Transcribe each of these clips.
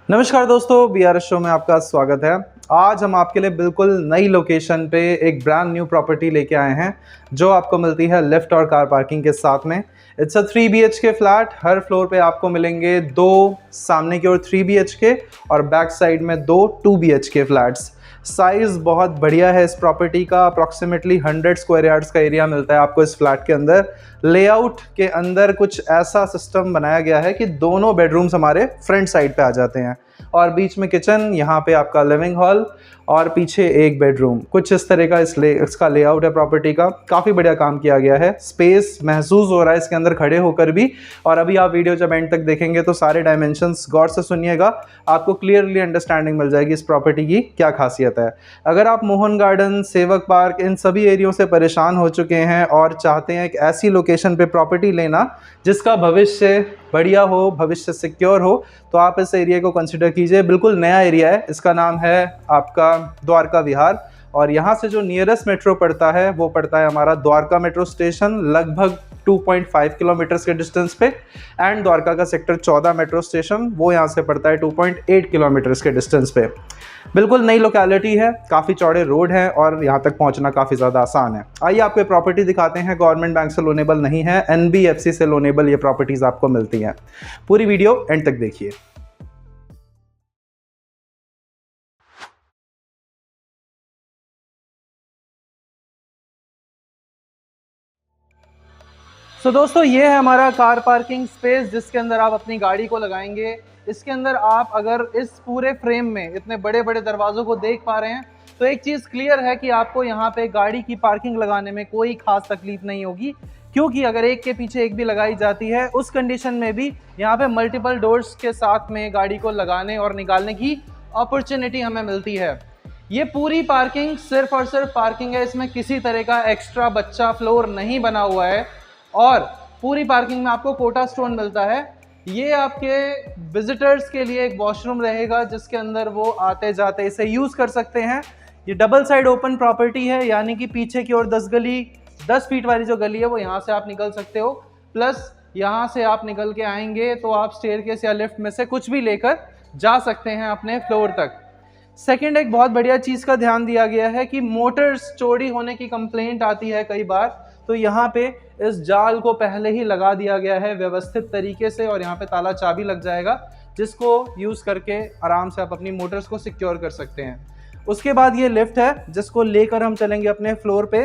नमस्कार दोस्तों, BRS show में आपका स्वागत है। आज हम आपके लिए बिल्कुल नई लोकेशन पे एक ब्रांड न्यू प्रॉपर्टी लेके आए हैं जो आपको मिलती है लिफ्ट और कार पार्किंग के साथ में। It's a 3 BHK flat. Her floor पे आपको मिलेंगे दो, सामने की ओर 3 BHK और बैक साइड में दो 2 BHK फ्लैट्स। साइज़ बहुत बढ़िया है इस प्रॉपर्टी का। अप्रॉक्सीमेटली 100 स्क्वायर यार्ड्स का एरिया मिलता है आपको इस फ्लैट के अंदर। लेआउट के अंदर कुछ ऐसा सिस्टम बनाया गया है कि दोनों बेडरूम्स हमारे फ्रंट साइड पे आ जाते हैं और बीच में किचन, यहाँ पे आपका लिविंग हॉल और पीछे एक बेडरूम। कुछ इस तरह का इसका लेआउट है प्रॉपर्टी का। काफ़ी बढ़िया काम किया गया है। स्पेस महसूस हो रहा है इसके अंदर खड़े होकर भी। और अभी आप वीडियो जब एंड तक देखेंगे तो सारे डायमेंशंस गौर से सुनिएगा, आपको क्लियरली अंडरस्टैंडिंग मिल जाएगी इस प्रॉपर्टी की क्या खासियत है। अगर आप मोहन गार्डन, सेवक पार्क, इन सभी एरियो से परेशान हो चुके हैं और चाहते हैं एक ऐसी लोकेशन पे प्रॉपर्टी लेना जिसका भविष्य बढ़िया हो, भविष्य सिक्योर हो, तो आप इस एरिया को कंसिडर कीजिए। बिल्कुल नया एरिया है। इसका नाम है आपका द्वारका विहार और यहाँ से जो नियरेस्ट मेट्रो पड़ता है वो पड़ता है हमारा द्वारका मेट्रो स्टेशन, लगभग 2.5 किलोमीटर्स के डिस्टेंस पे। एंड द्वारका का सेक्टर 14 मेट्रो स्टेशन वो यहाँ से पड़ता है 2.8 किलोमीटर्स के डिस्टेंस पे। बिल्कुल नई लोकेलिटी है, काफ़ी चौड़े रोड हैं और यहाँ तक पहुँचना काफ़ी ज़्यादा आसान है। आइए आपको ये प्रॉपर्टी दिखाते हैं। गवर्नमेंट बैंक से लोनेबल नहीं है, NBFC से लोनेबल ये प्रॉपर्टीज़ आपको मिलती हैं। पूरी वीडियो एंड तक देखिए। दोस्तों ये है हमारा कार पार्किंग स्पेस जिसके अंदर आप अपनी गाड़ी को लगाएंगे। इसके अंदर आप अगर इस पूरे फ्रेम में इतने बड़े बड़े दरवाज़ों को देख पा रहे हैं तो एक चीज़ क्लियर है कि आपको यहाँ पे गाड़ी की पार्किंग लगाने में कोई खास तकलीफ नहीं होगी, क्योंकि अगर एक के पीछे एक भी लगाई जाती है उस कंडीशन में भी यहाँ पे मल्टीपल डोर्स के साथ में गाड़ी को लगाने और निकालने की अपॉर्चुनिटी हमें मिलती है। ये पूरी पार्किंग सिर्फ और सिर्फ पार्किंग है, इसमें किसी तरह का एक्स्ट्रा बच्चा फ्लोर नहीं बना हुआ है। और पूरी पार्किंग में आपको कोटा स्टोन मिलता है। ये आपके विजिटर्स के लिए एक वॉशरूम रहेगा जिसके अंदर वो आते जाते इसे यूज़ कर सकते हैं। ये डबल साइड ओपन प्रॉपर्टी है, यानी कि पीछे की ओर 10 फीट वाली जो गली है वो यहाँ से आप निकल सकते हो। प्लस यहाँ से आप निकल के आएंगे तो आप स्टेयरकेस या लिफ्ट में से कुछ भी लेकर जा सकते हैं अपने फ्लोर तक। सेकेंड, एक बहुत बढ़िया चीज़ का ध्यान दिया गया है कि मोटर्स चोरी होने की कंप्लेंट आती है कई बार, तो यहाँ पे इस जाल को पहले ही लगा दिया गया है व्यवस्थित तरीके से और यहाँ पे ताला चाबी लग जाएगा जिसको यूज़ करके आराम से आप अपनी मोटर्स को सिक्योर कर सकते हैं। उसके बाद ये लिफ्ट है जिसको लेकर हम चलेंगे अपने फ्लोर पे।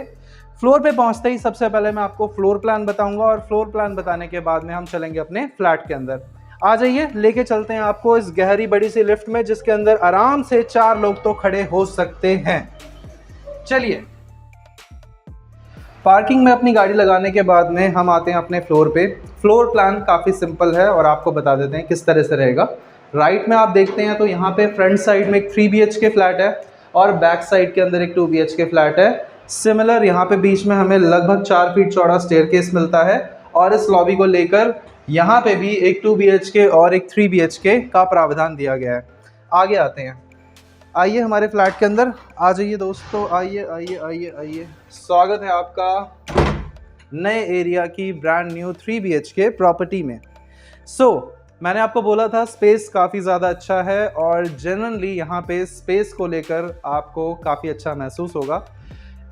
फ्लोर पे पहुँचते ही सबसे पहले मैं आपको फ्लोर प्लान बताऊँगा और फ्लोर प्लान बताने के बाद में हम चलेंगे अपने फ्लैट के अंदर। आ जाइए, लेके चलते हैं आपको इस गहरी बड़ी सी लिफ्ट में जिसके अंदर आराम से 4 लोग तो खड़े हो सकते हैं। चलिए, पार्किंग में अपनी गाड़ी लगाने के बाद में हम आते हैं अपने फ्लोर पे। फ्लोर प्लान काफ़ी सिंपल है और आपको बता देते हैं किस तरह से रहेगा। राइट में आप देखते हैं तो यहाँ पे फ्रंट साइड में एक 3 BHK फ्लैट है और बैक साइड के अंदर एक 2 BHK फ्लैट है। सिमिलर यहाँ पे बीच में हमें लगभग 4 फीट चौड़ा स्टेयरकेस मिलता है और इस लॉबी को लेकर यहाँ पे भी एक 2 BHK और एक 3 BHK का प्रावधान दिया गया है। आगे आते हैं, आइए हमारे फ्लैट के अंदर आ जाइए दोस्तों। आइए आइए आइए आइए, स्वागत है आपका नए एरिया की ब्रांड न्यू 3 BHK प्रॉपर्टी में। मैंने आपको बोला था स्पेस काफ़ी ज़्यादा अच्छा है और जेन्युइनली यहाँ पे स्पेस को लेकर आपको काफ़ी अच्छा महसूस होगा।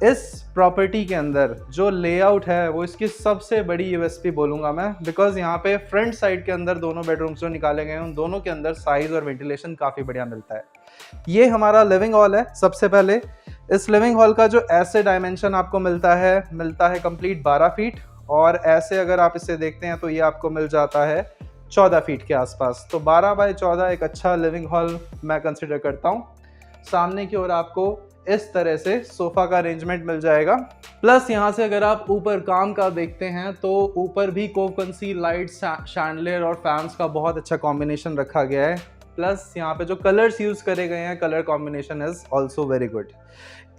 इस प्रॉपर्टी के अंदर जो लेआउट है वो इसकी सबसे बड़ी USP बोलूँगा मैं, बिकॉज यहाँ पे फ्रंट साइड के अंदर दोनों बेडरूम्स जो निकाले गए हैं उन दोनों के अंदर साइज़ और वेंटिलेशन काफ़ी बढ़िया मिलता है। ये हमारा लिविंग हॉल है। सबसे पहले इस लिविंग हॉल का जो ऐसे डायमेंशन आपको मिलता है कंप्लीट 12 फीट और ऐसे अगर आप इसे देखते हैं तो ये आपको मिल जाता है 14 फीट के आसपास। तो 12 बाय 14 एक अच्छा लिविंग हॉल मैं कंसिडर करता हूँ। सामने की ओर आपको इस तरह से सोफ़ा का अरेंजमेंट मिल जाएगा। प्लस यहाँ से अगर आप ऊपर काम का देखते हैं तो ऊपर भी कोकनसी लाइट्स, शैंडलियर और फैंस का बहुत अच्छा कॉम्बिनेशन रखा गया है। प्लस यहाँ पे जो कलर्स यूज़ करे गए हैं, colour combination is also very good.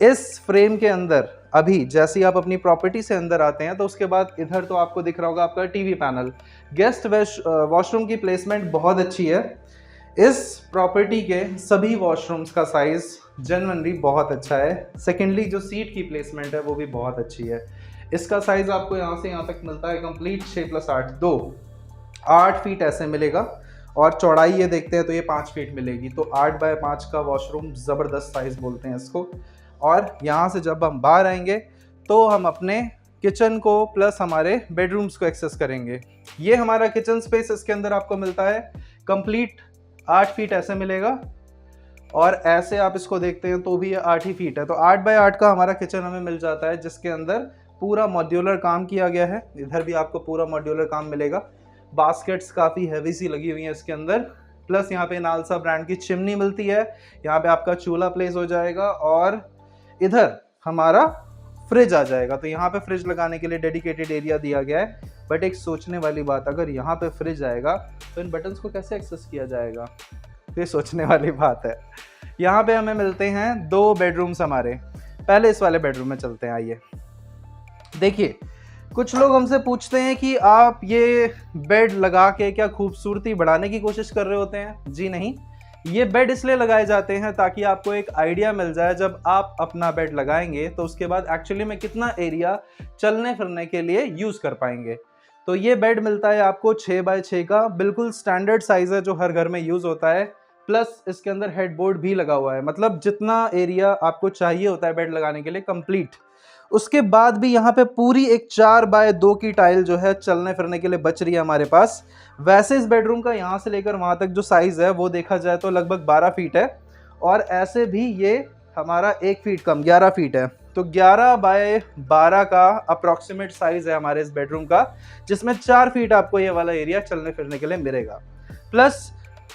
इस फ्रेम के अंदर अभी जैसे ही आप अपनी प्रॉपर्टी से अंदर आते हैं तो उसके बाद इधर तो आपको दिख रहा होगा आपका टीवी पैनल। गेस्ट वॉशरूम की प्लेसमेंट बहुत अच्छी है। इस प्रॉपर्टी के सभी वॉशरूम्स का साइज़ जेन्युइनली बहुत अच्छा है। सेकेंडली जो सीट की प्लेसमेंट है वो भी बहुत अच्छी है। इसका साइज़ आपको यहाँ से यहाँ तक मिलता है कंप्लीट 6+8 8 फीट ऐसे मिलेगा और चौड़ाई ये देखते हैं तो ये 5 फीट मिलेगी। तो 8 बाय 5 का वॉशरूम ज़बरदस्त साइज़ बोलते हैं इसको। और यहाँ से जब हम बाहर आएंगे तो हम अपने किचन को प्लस हमारे बेडरूम्स को एक्सेस करेंगे। ये हमारा किचन स्पेस इसके अंदर आपको मिलता है कंप्लीट 8 फीट ऐसे मिलेगा, और ऐसे आप इसको देखते हैं तो भी ये 8 ही फीट है। तो 8 बाय 8 का हमारा किचन हमें मिल जाता है, जिसके अंदर पूरा मॉड्यूलर काम किया गया है। इधर भी आपको पूरा मॉड्यूलर काम मिलेगा। बास्केट्स काफ़ी हैवी सी लगी हुई हैं इसके अंदर, प्लस यहाँ पे नालसा ब्रांड की चिमनी मिलती है। यहाँ पे आपका चूल्हा प्लेस हो जाएगा, और इधर हमारा फ्रिज आ जाएगा। तो यहाँ पे फ्रिज लगाने के लिए डेडिकेटेड एरिया दिया गया है। बट एक सोचने वाली बात, अगर यहाँ पे फ्रिज आएगा तो इन बटन्स को कैसे एक्सेस किया जाएगा? ये सोचने वाली बात है। यहाँ पे हमें मिलते हैं 2 बेडरूम्स हमारे। पहले इस वाले बेडरूम में चलते हैं, आइए। देखिए, कुछ लोग हमसे पूछते हैं कि आप ये बेड लगा के क्या खूबसूरती बढ़ाने की कोशिश कर रहे होते हैं? जी नहीं, ये बेड इसलिए लगाए जाते हैं ताकि आपको एक आइडिया मिल जाए जब आप अपना बेड लगाएंगे तो उसके बाद एक्चुअली में कितना एरिया चलने फिरने के लिए यूज़ कर पाएंगे। तो ये बेड मिलता है आपको 6 बाय 6 का, बिल्कुल स्टैंडर्ड साइज़ है जो हर घर में यूज़ होता है। प्लस इसके अंदर हेडबोर्ड भी लगा हुआ है, मतलब जितना एरिया आपको चाहिए होता है बेड लगाने के लिए कंप्लीट। उसके बाद भी यहाँ पे पूरी एक 4 बाय 2 की टाइल जो है चलने फिरने के लिए बच रही है हमारे पास। वैसे इस बेडरूम का यहाँ से लेकर वहाँ तक जो साइज़ है वो देखा जाए तो लगभग 12 फीट है, और ऐसे भी ये हमारा 1 फीट कम 11 फीट है। तो 11 बाय 12 का अप्रॉक्सीमेट साइज़ है हमारे इस बेडरूम का, जिसमें 4 फीट आपको ये वाला एरिया चलने फिरने के लिए मिलेगा। प्लस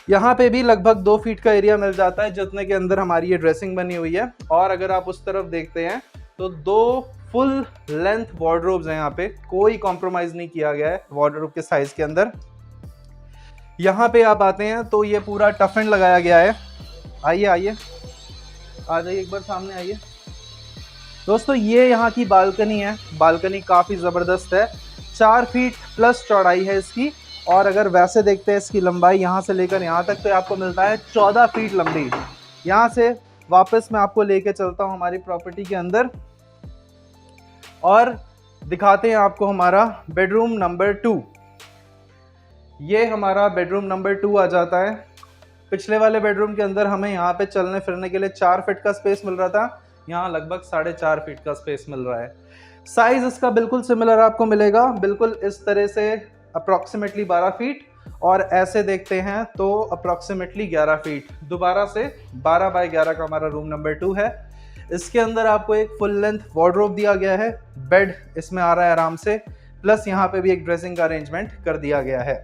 यहाँ पे भी लगभग 2 फीट का एरिया मिल जाता है, जितने के अंदर हमारी ये ड्रेसिंग बनी हुई है। और अगर आप उस तरफ देखते हैं तो 2 फुल लेंथ वार्डरोब्स हैं। यहाँ पे कोई कॉम्प्रोमाइज़ नहीं किया गया है वार्डरोब के साइज़ के अंदर। यहाँ पे आप आते हैं तो ये पूरा टफ एंड लगाया गया है। आइए आइए, आ जाइए एक बार सामने आइए। दोस्तों, ये यहाँ की बालकनी है। बालकनी काफ़ी ज़बरदस्त है, 4 फीट प्लस चौड़ाई है इसकी। और अगर वैसे देखते हैं इसकी लंबाई यहाँ से लेकर यहाँ तक तो आपको मिलता है 14 फीट लंबी। यहाँ से वापस मैं आपको लेके चलता हूँ हमारी प्रॉपर्टी के अंदर और दिखाते हैं आपको हमारा बेडरूम नंबर 2। ये हमारा बेडरूम नंबर 2 आ जाता है। पिछले वाले बेडरूम के अंदर हमें यहाँ पे चलने फिरने के लिए 4 फीट का स्पेस मिल रहा था, यहाँ लगभग 4.5 फीट का स्पेस मिल रहा है। साइज इसका बिल्कुल सिमिलर आपको मिलेगा, बिल्कुल इस तरह से अप्रॉक्सीमेटली 12 फीट, और ऐसे देखते हैं तो अप्रॉक्सीमेटली 11 फीट। दोबारा से 12 बाय 11 का हमारा रूम नंबर 2 है। इसके अंदर आपको एक फुल लेंथ वार्डरोब दिया गया है, बेड इसमें आ रहा है आराम से, प्लस यहाँ पे भी एक ड्रेसिंग का अरेंजमेंट कर दिया गया है।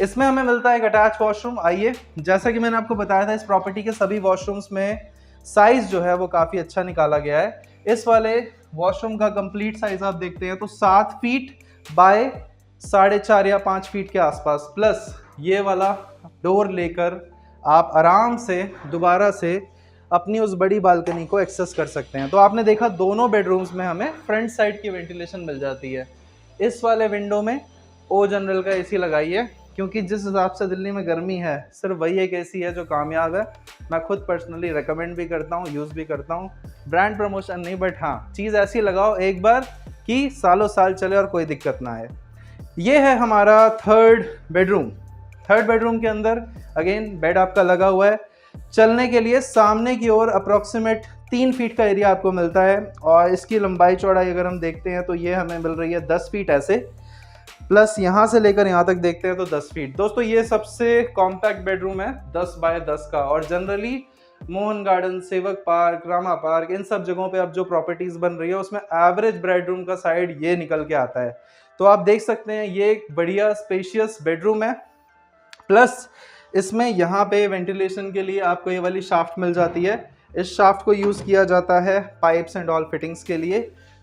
इसमें हमें मिलता है एक अटैच वॉशरूम। आइए, जैसा कि मैंने आपको बताया था, इस प्रॉपर्टी के सभी वॉशरूम्स में साइज जो है वो काफ़ी अच्छा निकाला गया है। इस वाले वॉशरूम का कंप्लीट साइज आप देखते हैं तो 7 फीट बाय 4.5 या 5 फीट के आसपास, प्लस ये वाला डोर लेकर आप आराम से दोबारा से अपनी उस बड़ी बालकनी को एक्सेस कर सकते हैं। तो आपने देखा दोनों बेडरूम्स में हमें फ्रंट साइड की वेंटिलेशन मिल जाती है। इस वाले विंडो में ओ जनरल का एसी लगाइए, क्योंकि जिस हिसाब से दिल्ली में गर्मी है सिर्फ वही एक एसी है जो कामयाब है। मैं खुद पर्सनली रेकमेंड भी करता हूँ, यूज़ भी करता हूँ। ब्रांड प्रमोशन नहीं, बट हाँ, चीज़ ऐसी लगाओ एक बार कि सालों साल चले और कोई दिक्कत ना आए। ये है हमारा थर्ड बेडरूम। थर्ड बेडरूम के अंदर अगेन बेड आपका लगा हुआ है। चलने के लिए सामने की ओर अप्रॉक्सीमेट 3 फीट का एरिया आपको मिलता है, और इसकी लंबाई चौड़ाई अगर हम देखते हैं तो ये हमें मिल रही है 10 फीट ऐसे, प्लस यहाँ से लेकर यहाँ तक देखते हैं तो 10 फीट। दोस्तों, ये सबसे कॉम्पैक्ट बेडरूम है 10 बाय 10 का, और जनरली मोहन गार्डन, सेवक पार्क, रामा पार्क, इन सब जगहों पे अब जो प्रॉपर्टीज़ बन रही है उसमें एवरेज बेडरूम का साइड ये निकल के आता है। तो आप देख सकते हैं ये एक बढ़िया स्पेशियस बेडरूम है। प्लस इसमें यहाँ पे वेंटिलेशन के लिए आपको ये वाली शाफ्ट मिल जाती है। इस शाफ्ट को यूज़ किया जाता है पाइप्स एंड ऑल फिटिंग्स के लिए।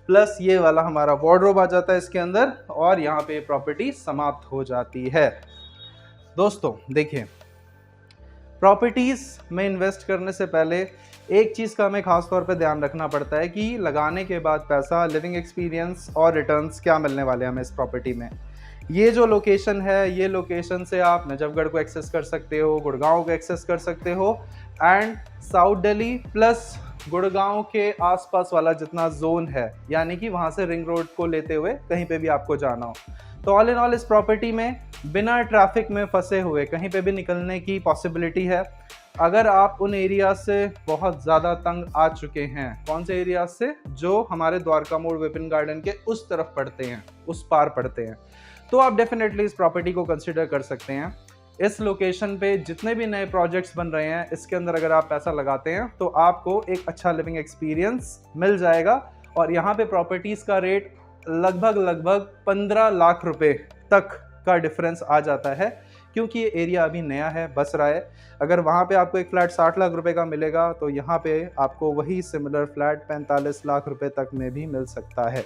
प्लस ये वाला हमारा वार्डरोब आ जाता है इसके अंदर, और यहाँ पे प्रॉपर्टी समाप्त हो जाती है। दोस्तों देखिए, प्रॉपर्टीज़ में इन्वेस्ट करने से पहले एक चीज़ का हमें ख़ास तौर पे ध्यान रखना पड़ता है कि लगाने के बाद पैसा, लिविंग एक्सपीरियंस और रिटर्न्स क्या मिलने वाले हैं हमें इस प्रॉपर्टी में। ये जो लोकेशन है, ये लोकेशन से आप नजफगढ़ को एक्सेस कर सकते हो, गुड़गांव को एक्सेस कर सकते हो, and south Delhi plus Gurgaon के आसपास वाला जितना जोन है, यानी कि वहाँ से रिंग रोड को लेते हुए कहीं पे भी आपको जाना हो। तो ऑल इन ऑल इस प्रॉपर्टी में बिना ट्रैफिक में फंसे हुए कहीं पे भी निकलने की पॉसिबिलिटी है। अगर आप उन एरिया से बहुत ज़्यादा तंग आ चुके हैं, कौन से एरिया से, जो हमारे द्वारका मोड़ विपिन गार्डन के उस तरफ पड़ते हैं, उस पार पड़ते हैं, तो आप डेफिनेटली इस प्रॉपर्टी को कंसिडर कर सकते हैं। इस लोकेशन पे जितने भी नए प्रोजेक्ट्स बन रहे हैं, इसके अंदर अगर आप पैसा लगाते हैं तो आपको एक अच्छा लिविंग एक्सपीरियंस मिल जाएगा। और यहाँ पे प्रॉपर्टीज़ का रेट लगभग 15 लाख रुपए तक का डिफरेंस आ जाता है, क्योंकि ये एरिया अभी नया है, बस रहा है। अगर वहाँ पे आपको एक फ्लैट 60 लाख रुपए का मिलेगा, तो यहाँ पे आपको वही सिमिलर फ्लैट 45 लाख रुपए तक में भी मिल सकता है।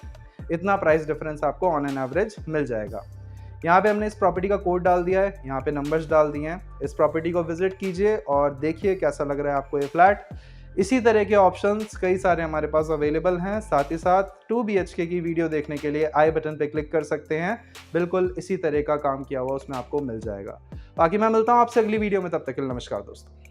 इतना प्राइस डिफरेंस आपको ऑन एन एवरेज मिल जाएगा। यहाँ पे हमने इस प्रॉपर्टी का कोड डाल दिया है, यहाँ पे नंबर्स डाल दिए हैं। इस प्रॉपर्टी को विजिट कीजिए और देखिए कैसा लग रहा है आपको ये फ्लैट। इसी तरह के ऑप्शंस कई सारे हमारे पास अवेलेबल हैं। साथ ही साथ 2 BHK की वीडियो देखने के लिए आई बटन पे क्लिक कर सकते हैं, बिल्कुल इसी तरह का काम किया हुआ उसमें आपको मिल जाएगा। बाकी मैं मिलता हूँ आपसे अगली वीडियो में, तब तक के लिए नमस्कार दोस्तों।